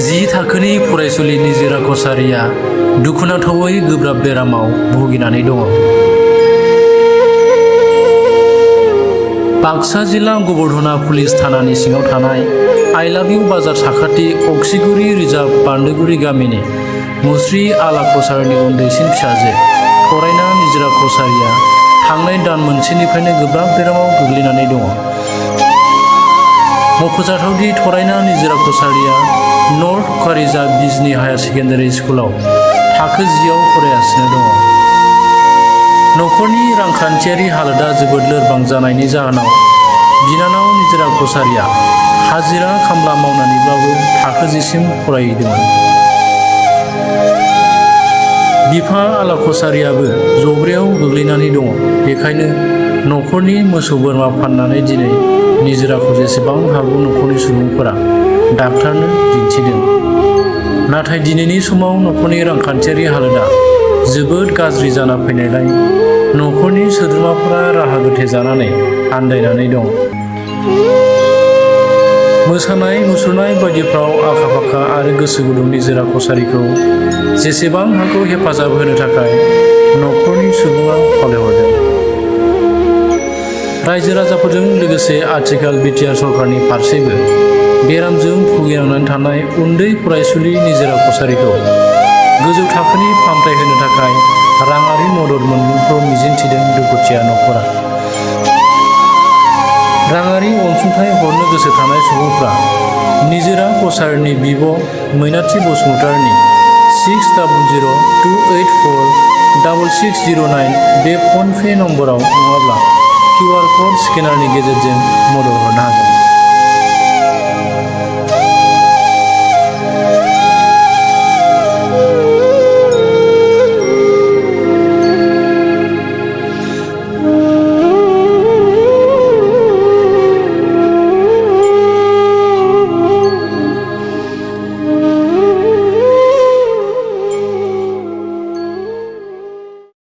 जि थाखोनि फरायसुलि निजोरा कसारिया दुखुनांथावै गोब्राब बेरामाव भुगिनानै दङ। बाक्सा जिल्ला गबर्धना पुलिस थानानि सिङाव थानाय आइ लाभ इउ बाजार साखाथि अक्सिगुरि रिजार्भ बान्दोगुरि गामिनि मुस्रि आला कसारिनि उन्दैसिन फिसाजो थरायना निजोरा कसारिया थांनाय दान मोनसेनिफ्रायनो गोब्राब बेरामाव गोग्लैनानै दङ। मख'जाथावदि थरायना निजोरा कसारिया नर्थ कारिजा बिजनी हायार सेकेन्डारि स्कुलाव थाखो 10आव फरायगासिनो दङ। न'खरनि रांखान्थियारि हालोदा जोबोद लोरबां जानायनि जाहोनाव बिनानाव निजोरा कसारिया हाजिरा खामला मावनानैब्लाबो थाखो 10सिम फरायहैदोंमोन। बिफा आला कसारियाबो जब्रायाव गोग्लैनानै दङ। बेखायनो न'खरनि मोसौ बोरमा फाननानै दिनै निजोराखौ जेसेबां हागौ न'खरनि सुबुंफोरा डाक्टारनो दिन्थिदों। नाथाय दिनैनि समाव न'खरनि रांखान्थियारि हालोदा जोबोद गाज्रि जाना फैनायलाय न'खरनि सोद्रोमाफोरा राहा गोथे जानानै आन्दायनानै दं। मोसानाय मुसुरनाय बायदिफ्राव आखा फाखा आरो गोसो गुदुं निजोरा कसारिखौ जेसेबां हागौ हेफाजाब होनो थाखाय न'खरनि सुबुङा खावलायहरदों। रायजो राजाफोरजों लोगोसे आथिखाल बिटिआर सरकारनि फारसेबो बेरामजों भुगिनांनानै थानाय उन्दै फरायसुलि निजोरा कसारिखौ गोजौ थाखोनि फाहामथाय होनो थाखाय राङारि मदद मोनगोनखौ मिजिंथिदों दुखुथिया न'खरा। राङारि अनसुंथाइ हरनो गोसो थानाय सुबुंफ्रा निजोरा कसारिनि बिब' मैनाथि बसुमतारिनि 6002846609 बे फन पे नम्बराव नङाब्ला QR क'ड स्केनारनि गेजेरजों मदद हरनो हागोन।